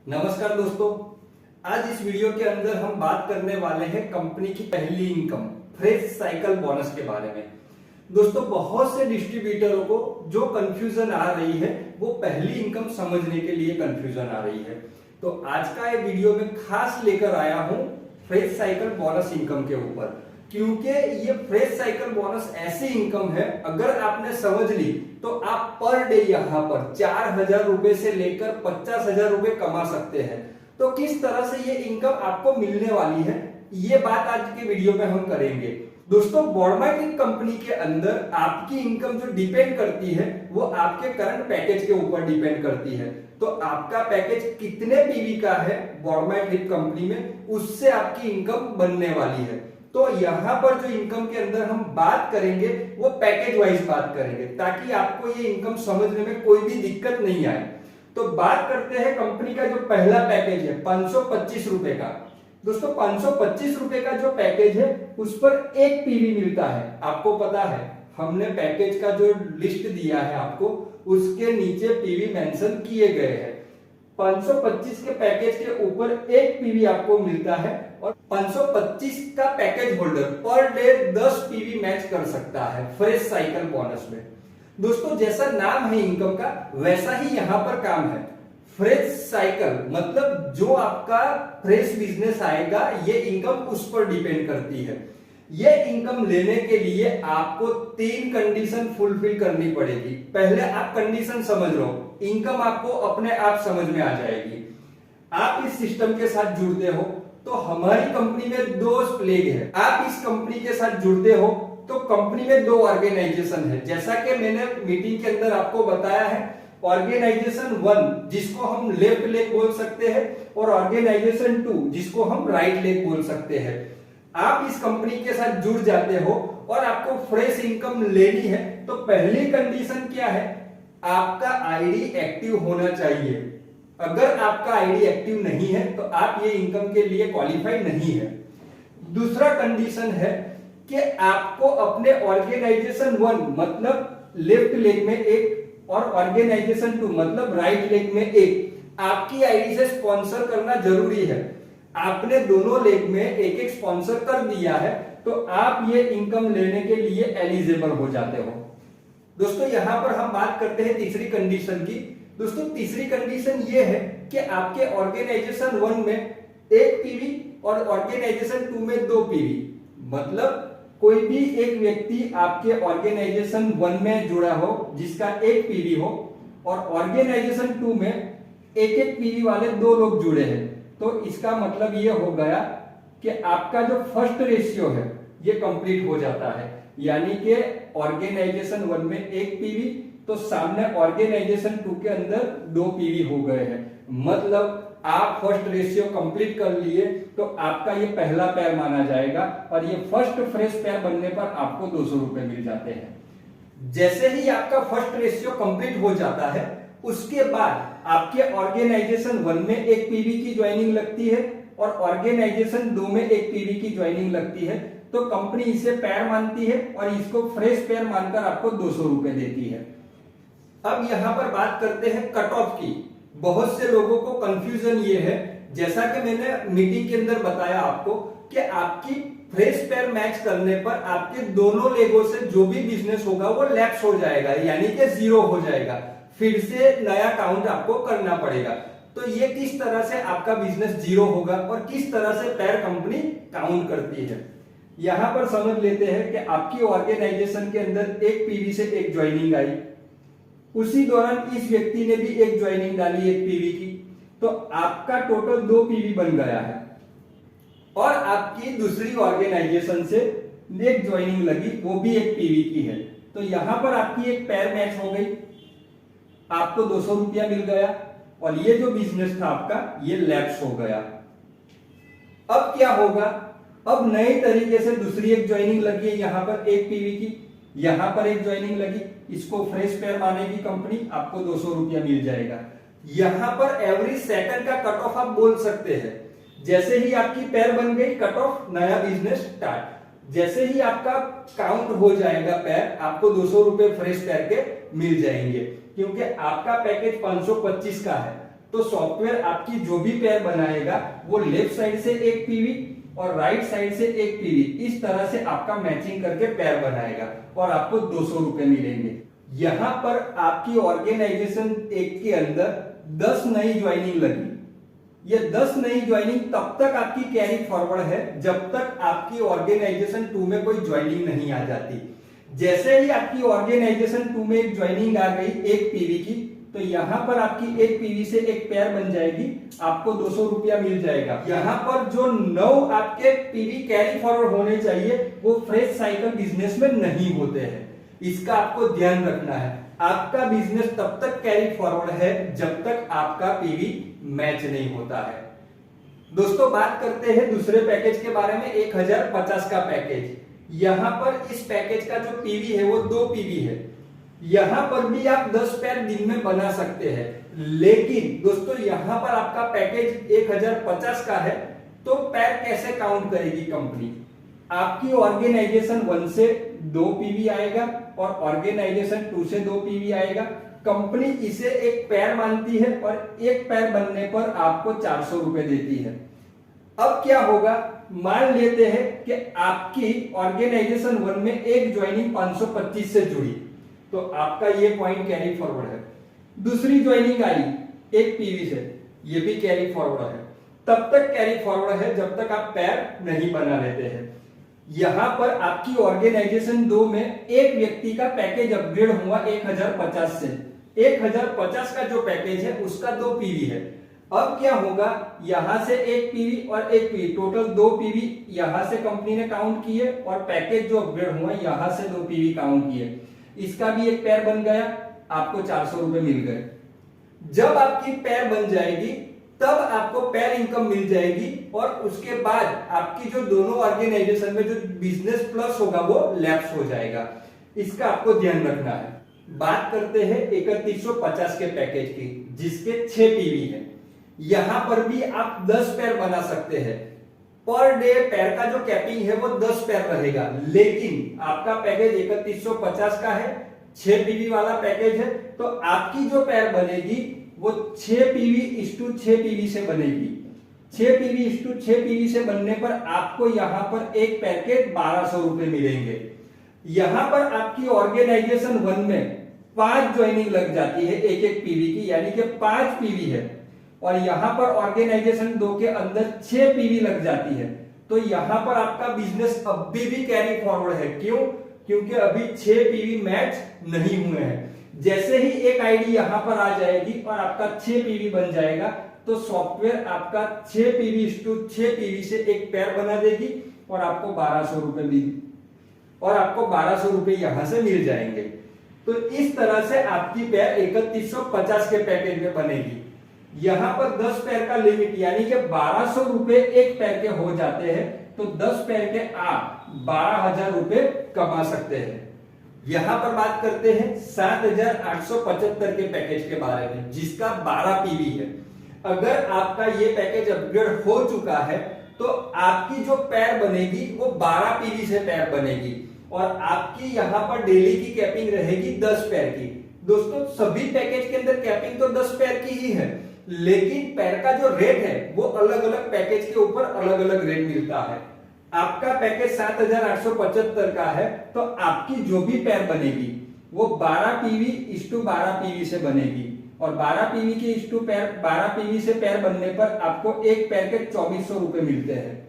नमस्कार दोस्तों, आज इस वीडियो के अंदर हम बात करने वाले हैं कंपनी की पहली इनकम फ्रेश साइकिल बोनस के बारे में। दोस्तों, बहुत से डिस्ट्रीब्यूटरों को जो कंफ्यूजन आ रही है वो पहली इनकम समझने के लिए कंफ्यूजन आ रही है। तो आज का ये वीडियो में खास लेकर आया हूं फ्रेश साइकिल बोनस इनकम के ऊपर, क्योंकि ये फ्रेश साइकिल बोनस ऐसी इनकम है, अगर आपने समझ ली तो आप पर डे यहाँ पर 4,000 रुपए से लेकर 50,000 रुपए कमा सकते हैं। तो किस तरह से ये इनकम आपको मिलने वाली है, ये बात आज के वीडियो में हम करेंगे। दोस्तों, बॉर्डमाइटिक कंपनी के अंदर आपकी इनकम जो डिपेंड करती है वो आपके करंट पैकेज के ऊपर डिपेंड करती है। तो आपका पैकेज कितने पीवी का है बॉर्डमाइटिक कंपनी में, उससे आपकी इनकम बनने वाली है। तो यहां पर जो इनकम के अंदर हम बात करेंगे वो पैकेज वाइज बात करेंगे, ताकि आपको ये इनकम समझने में कोई भी दिक्कत नहीं आए। तो बात करते हैं कंपनी का जो पहला पैकेज है 525 रुपए का। दोस्तों, 525 रुपए का जो पैकेज है उस पर एक पीवी मिलता है। आपको पता है, हमने पैकेज का जो लिस्ट दिया है आपको, उसके नीचे पीवी मेंशन किए गए हैं। 525 के पैकेज के ऊपर एक पीवी आपको मिलता है और 525 का package holder per day 10 PV match कर सकता है फ्रेश साइकिल बोनस में। दोस्तों, जैसा नाम है इनकम का, वैसा ही यहां पर काम है। फ्रेश साइकिल मतलब जो आपका फ्रेश बिजनेस आएगा, ये इनकम उस पर डिपेंड करती है। ये इनकम लेने के लिए आपको 3 कंडीशन फुलफिल करनी पड़ेगी। पहले आप कंडीशन समझ लो, इनकम आपको अपने आप समझ में आ जाएगी। आप इस सिस्टम के साथ जुड़ते हो तो हमारी कंपनी में 2 प्लेग है। आप इस कंपनी के साथ जुड़ते हो तो कंपनी में 2 ऑर्गेनाइजेशन है। जैसा कि मैंने मीटिंग के अंदर आपको बताया है, ऑर्गेनाइजेशन 1 जिसको हम लेफ्ट लेग बोल सकते हैं और ऑर्गेनाइजेशन 2 जिसको हम राइट लेग बोल सकते हैं। आप इस कंपनी के साथ जुड़ जाते हो और आपको फ्रेश इनकम लेनी है, तो पहली कंडीशन क्या है, आपका आईडी एक्टिव होना चाहिए। अगर आपका आईडी एक्टिव नहीं है तो आप ये इनकम के लिए क्वालिफाई नहीं है। दूसरा कंडीशन है कि आपको अपने ऑर्गेनाइजेशन 1 मतलब लेफ्ट लेग में एक और ऑर्गेनाइजेशन 2 मतलब राइट लेग में एक आपकी आईडी से स्पॉन्सर करना जरूरी है। आपने दोनों लेग में एक एक स्पॉन्सर कर दिया है तो आप ये इनकम लेने के लिए एलिजिबल हो जाते हो। दोस्तों, यहां पर हम बात करते हैं तीसरी कंडीशन की। दोस्तों, तीसरी कंडीशन ये है कि आपके ऑर्गेनाइजेशन 1 में 1 पीवी और ऑर्गेनाइजेशन 2 में 2 पीवी, मतलब कोई भी एक व्यक्ति आपके ऑर्गेनाइजेशन 1 में जुड़ा हो जिसका 1 पीवी हो और ऑर्गेनाइजेशन 2 में एक एक पीवी वाले 2 लोग जुड़े हैं, तो इसका मतलब ये हो गया कि आपका जो फर्स्ट रेशियो है ये कंप्लीट हो जाता है। यानी कि ऑर्गेनाइजेशन 1 में 1 पीवी तो सामने ऑर्गेनाइजेशन 2 के अंदर 2 पीवी हो गए हैं। मतलब आप फर्स्ट रेशियो कंप्लीट कर लिए तो आपका ये पहला पैर माना जाएगा और ये फर्स्ट फ्रेश पैर बनने पर आपको 200 रुपए मिल जाते हैं। जैसे ही आपका फर्स्ट रेशियो कंप्लीट हो जाता है, उसके बाद आपके ऑर्गेनाइजेशन 1 में 1 पीवी की ज्वाइनिंग लगती है और ऑर्गेनाइजेशन 2 में 1 पीवी की ज्वाइनिंग लगती है। तो कंपनी इसे पैर मानती है और इसको फ्रेश पैर मानकर आपको 200 रुपए देती है। अब यहां पर बात करते हैं कट ऑफ की। बहुत से लोगों को कंफ्यूजन ये है, जैसा कि मैंने मीटिंग के अंदर बताया आपको, कि आपकी फ्रेश पैर मैच करने पर आपके दोनों लेगों से जो भी बिजनेस होगा वो लैप्स हो जाएगा, यानी कि 0 हो जाएगा। फिर से नया काउंट आपको करना पड़ेगा। तो ये किस तरह से आपका बिजनेस 0 होगा और किस तरह से पैर कंपनी काउंट करती है, यहां पर समझ लेते हैं कि आपकी ऑर्गेनाइजेशन के अंदर 1 पीवी से 1 ज्वाइनिंग आई, उसी दौरान इस व्यक्ति ने भी 1 ज्वाइनिंग डाली 1 पीवी की, तो आपका टोटल 2 पीवी बन गया है। और आपकी दूसरी ऑर्गेनाइजेशन से 1 ज्वाइनिंग लगी, वो भी 1 पीवी की है, तो यहां पर आपकी एक पैर मैच हो गई, आपको 200 रुपया मिल गया और ये जो बिजनेस था आपका ये लैप्स हो गया। अब क्या होगा, अब नए तरीके से दूसरी 1 ज्वाइनिंग लगी है, यहां पर 1 पीवी की, यहां पर 1 ज्वाइनिंग लगी, इसको फ्रेश पैर मानेगी कंपनी, आपको 200 रुपया मिल जाएगा। यहां पर एवरी सेकंड का कट ऑफ आप बोल सकते हैं। जैसे ही आपकी पैर बन गई, कट ऑफ, नया बिजनेस स्टार्ट। जैसे ही आपका काउंट हो जाएगा पैर, आपको 200 रुपए फ्रेश पैर के मिल जाएंगे, क्योंकि आपका पैकेज 525 का है। तो सॉफ्टवेयर आपकी जो भी पेयर बनाएगा वो लेफ्ट साइड से एक पीवी और राइट साइड से एक पीवी, इस तरह से आपका मैचिंग करके पेयर बनाएगा और आपको 200 रुपए मिलेंगे। यहां पर आपकी ऑर्गेनाइजेशन एक के अंदर 10 नई ज्वाइनिंग लगी। ये 10 नई ज्वाइनिंग तब तक आपकी कैरी फॉरवर्ड है जब तक आपकी ऑर्गेनाइजेशन 2 में कोई ज्वाइनिंग नहीं आ जाती। जैसे ही आपकी ऑर्गेनाइजेशन 2 में एक ज्वाइनिंग आ गई एक पीवी की, तो यहां पर आपकी एक पीवी से एक पेयर बन जाएगी, आपको 200 रुपया मिल जाएगा। यहां पर जो 9 आपके पीवी कैरी फॉरवर्ड होने चाहिए वो फ्रेश साइकिल बिजनेस में नहीं होते हैं, इसका आपको ध्यान रखना है। आपका बिजनेस तब तक कैरी फॉरवर्ड है जब तक आपका पीवी मैच नहीं होता है। दोस्तों बात करते हैं दूसरे पैकेज के बारे में, 1050 का पैकेज। यहां पर इस पैकेज का जो पीवी है वो 2 पीवी है। यहां पर भी आप 10 पेयर दिन में बना सकते हैं, लेकिन दोस्तों यहां पर आपका पैकेज 1050 का है, तो पेयर कैसे काउंट करेगी कंपनी? आपकी ऑर्गेनाइजेशन 1 से 2 पीवी आएगा और ऑर्गेनाइजेशन 2 से 2 पीवी आएगा। कंपनी इसे एक पेयर मानती है और एक पेयर बनने पर आपको 400 रुपए देती है। अब क्या होगा, मान लेते हैं कि आपकी ऑर्गेनाइजेशन 1 में एक ज्वाइनिंग 525 से जुड़ी, तो आपका ये पॉइंट कैरी फॉरवर्ड है। दूसरी ज्वाइनिंग आई एक पीवी से, ये भी कैरी फॉरवर्ड है। तब तक कैरी फॉरवर्ड है जब तक आप पेयर नहीं बना लेते हैं। यहां पर आपकी ऑर्गेनाइजेशन 2 में एक व्यक्ति का पैकेज अपग्रेड हुआ 1050 से। 1050 का जो पैकेज है उसका 2 पीवी है। अब क्या होगा, यहां से एक पीवी और एक पीवी, टोटल 2 पीवी यहां से कंपनी ने काउंट किए और पैकेज जो अपग्रेड हुआ यहां से 2 पीवी काउंट किए। इसका भी एक पेयर बन गया, आपको 400 रुपए मिल गए। जब आपकी पेयर बन जाएगी तब आपको पेयर इनकम मिल जाएगी और उसके बाद आपकी जो दोनों ऑर्गेनाइजेशन में जो बिजनेस प्लस होगा वो लैप्स हो जाएगा, इसका आपको ध्यान रखना है। बात करते हैं 3150 के पैकेज की, जिसके 6 पीवी है। यहां पर भी आप 10 पेयर बना सकते हैं। पर डे पेयर का जो कैपिंग है वो 10 पेयर रहेगा, लेकिन आपका पैकेज 3150 का है, 6 पीवी वाला पैकेज है, तो आपकी जो पेयर बनेगी वो 6 पीवी 6 पीवी से बनेगी। 6 पीवी 6 पीवी से बनने पर आपको यहां पर एक पेयर के 1200 रुपए मिलेंगे। यहां पर आपकी ऑर्गेनाइजेशन 1 में 5 ज्वाइनिंग लग जाती है एक एक पीवी की, यानी कि 5 पीवी है, और यहां पर ऑर्गेनाइजेशन 2 के अंदर 6 पीवी लग जाती है, तो यहां पर आपका बिजनेस अभी भी कैरी फॉरवर्ड है। क्यों? क्योंकि अभी 6 पीवी मैच नहीं हुए हैं। जैसे ही एक आईडी यहां पर आ जाएगी और आपका 6 पीवी बन जाएगा, तो सॉफ्टवेयर आपका 6 पीवी 6 पीवी से एक पेयर बना देगी और आपको 1200 रुपए यहां से मिल जाएंगे। तो इस तरह से आपकी पेयर 3150 के पैकेज में बनेगी। यहां पर 10 पेयर का लिमिट यानी कि 1200 रुपए एक पेयर के हो जाते हैं, तो 10 पेयर के आप 12,000 रुपए कमा सकते हैं। यहां पर बात करते हैं 7,875 के पैकेज के बारे में, जिसका 12 पीवी है। अगर आपका ये पैकेज अपग्रेड हो चुका है तो आपकी जो पेयर बनेगी वो 12 पीवी से पेयर बनेगी और आपकी यहां पर डेली की कैपिंग रहेगी 10 पेयर की। दोस्तों सभी पैकेज के अंदर कैपिंग तो 10 पेयर की ही है, लेकिन पेयर का जो रेट है वो अलग अलग पैकेज के ऊपर अलग अलग रेट मिलता है। आपका पैकेज 7,875 का है, तो आपकी जो भी पेयर बनेगी वो 12 पीवी 12 पीवी से बनेगी और 12 पीवी की 12 पीवी से पेयर बनने पर आपको एक पेयर के 2400 रुपए मिलते हैं।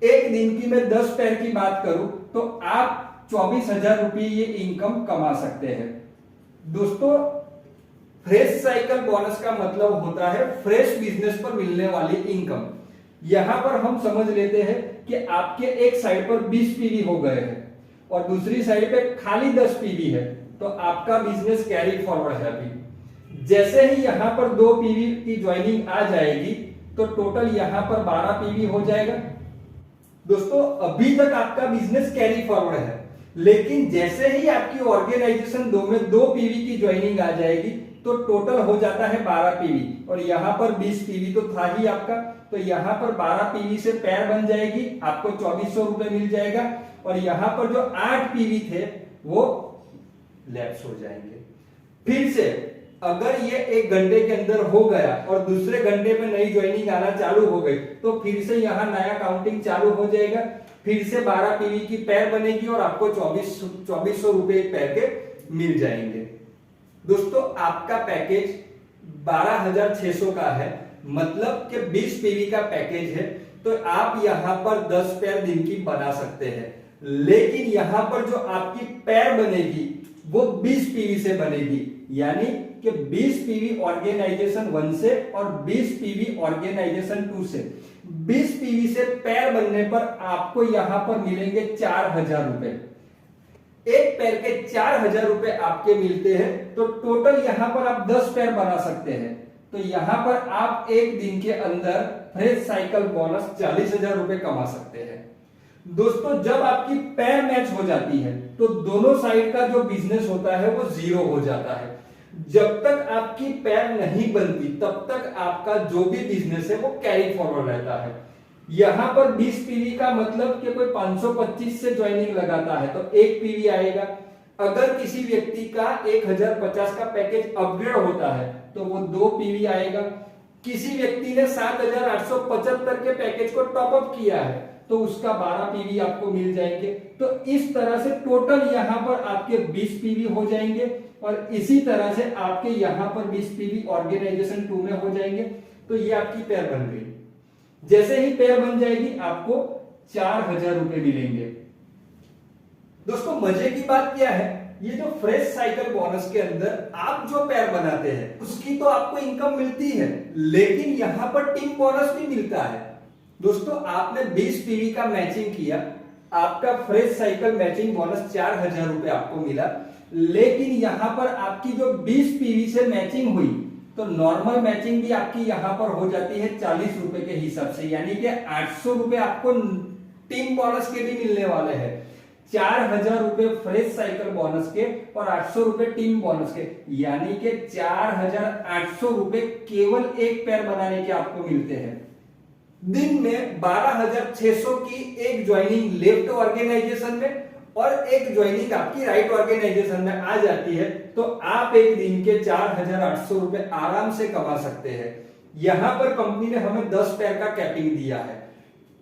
एक दिन की मैं 10 पेयर की बात करूं तो आप 24,000 रुपए ये इनकम कमा सकते हैं। दोस्तों फ्रेश साइकिल बोनस का मतलब होता है फ्रेश बिजनेस पर मिलने वाली इनकम। यहां पर हम समझ लेते हैं कि आपके एक साइड पर 20 पीवी हो गए हैं और दूसरी साइड पे खाली 10 पीवी है, तो आपका बिजनेस कैरी फॉरवर्ड है। अभी जैसे ही यहां पर 2 पीवी की ज्वाइनिंग आ जाएगी तो टोटल यहां पर 12 पीवी हो जाएगा। दोस्तों अभी तक आपका बिजनेस कैरी फॉरवर्ड है, लेकिन जैसे ही आपकी ऑर्गेनाइजेशन 2 में 2 पीवी की ज्वाइनिंग आ जाएगी तो टोटल हो जाता है 12 पीवी और यहां पर 20 पीवी तो था ही आपका, तो यहां पर 12 पीवी से पेयर बन जाएगी, आपको 2400 रुपए मिल जाएगा और यहां पर जो 8 पीवी थे वो लैप्स हो जाएंगे। फिर से अगर ये 1 घंटे के अंदर हो गया और दूसरे घंटे में नई ज्वाइनिंग आना चालू हो गई तो फिर से यहाँ नया काउंटिंग चालू हो जाएगा, फिर से 12 पीवी की पैर बनेगी और आपको 2400 रुपए पैर के मिल जाएंगे। दोस्तों आपका पैकेज 12,600 का है, मतलब कि 20 पीवी का पैकेज है, तो आप यहां पर 10 पैर दिन की बना सकते हैं। लेकिन यहां पर जो आपकी पैर बनेगी वो 20 पीवी से बनेगी, यानी कि 20 पीवी ऑर्गेनाइजेशन 1 से और 20 पीवी ऑर्गेनाइजेशन 2 से। 20 पीवी से पैर बनने पर आपको यहां पर मिलेंगे 4,000 रुपए। एक पैर के 4,000 रुपए आपके मिलते हैं, तो टोटल यहां पर आप 10 पैर बना सकते हैं। तो यहां पर आप एक दिन के अंदर फ्रेश साइकिल बोनस 40,000 रुपए कमा सकते हैं। दोस्तों जब आपकी पैर मैच हो जाती है तो दोनों साइड का जो बिजनेस होता है वो जीरो हो जाता है। जब तक आपकी पैर नहीं बनती तब तक आपका जो भी बिजनेस है वो कैरी फॉरवर्ड रहता है। यहां पर 20 पीवी का मतलब कि कोई 525 से ज्वाइनिंग लगाता है तो 1 पीवी आएगा। अगर किसी व्यक्ति का 1050 का पैकेज अपग्रेड होता है तो वो 2 पीवी आएगा। किसी व्यक्ति ने 7,875 के पैकेज को टॉप अप किया है तो उसका 12 पीवी आपको मिल जाएंगे। तो इस तरह से टोटल यहां पर आपके 20 पीवी हो जाएंगे और इसी तरह से आपके यहां पर 20 पीवी ऑर्गेनाइजेशन 2 में हो जाएंगे। तो ये आपकी पैर बन गई। जैसे ही पैर बन जाएगी आपको 4,000 रुपए मिलेंगे। दोस्तों मजे की बात क्या है, ये जो फ्रेश साइकिल बोनस के अंदर आप जो पैर बनाते हैं उसकी तो आपको इनकम मिलती है, लेकिन यहां पर टीम बोनस भी मिलता है। दोस्तों आपने 20 पीवी का मैचिंग किया, आपका फ्रेश साइकिल मैचिंग बोनस 4,000 रुपए आपको मिला, लेकिन यहां पर आपकी जो 20 पीवी से मैचिंग हुई तो नॉर्मल मैचिंग भी आपकी यहां पर हो जाती है 40 रुपए के हिसाब से, यानी कि 800 रुपए आपको टीम बोनस के भी मिलने वाले हैं। 4,000 रुपए फ्रेश साइकिल बोनस के और 800 रुपए टीम बोनस के, यानी कि 4,800 रुपए केवल एक पैर बनाने के आपको मिलते हैं। दिन में 12,600 की एक ज्वाइनिंग लेफ्ट ऑर्गेनाइजेशन में और एक ज्वाइनिंग आपकी राइट ऑर्गेनाइजेशन में आ जाती है तो आप एक दिन के 4,800 रुपए आराम से कमा सकते हैं। यहां पर कंपनी ने हमें 10 पैर का कैपिंग दिया है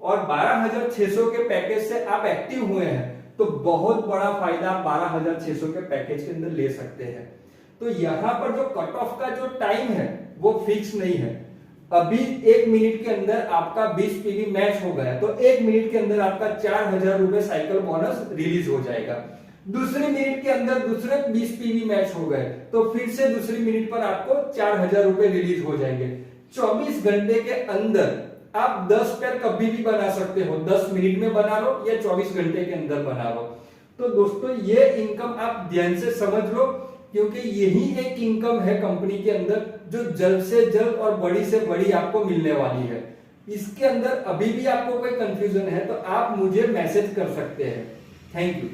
और 12,600 के पैकेज से आप एक्टिव हुए हैं तो बहुत बड़ा फायदा आप 12,600 के पैकेज के अंदर ले सकते हैं। तो यहां पर जो कट ऑफ का जो टाइम है वो फिक्स नहीं है। अभी 1 मिनट के अंदर आपका 20 पीवी मैच हो गया तो 1 मिनट के अंदर आपका 4,000 रुपए साइकिल बोनस रिलीज हो जाएगा। दूसरे मिनट के अंदर दूसरे 20 पीवी मैच हो गए तो फिर से दूसरी मिनट पर आपको 4,000 रुपए रिलीज हो जाएंगे। 24 घंटे के अंदर आप 10 पैर कभी भी बना सकते हो, 10 मिनट में बना लो या 24 घंटे के अंदर बना लो। तो दोस्तों ये इनकम आप ध्यान से समझ लो, क्योंकि यही एक इनकम है कंपनी के अंदर जो जल्द से जल्द और बड़ी से बड़ी आपको मिलने वाली है। इसके अंदर अभी भी आपको कोई कंफ्यूजन है तो आप मुझे मैसेज कर सकते हैं। Thank you.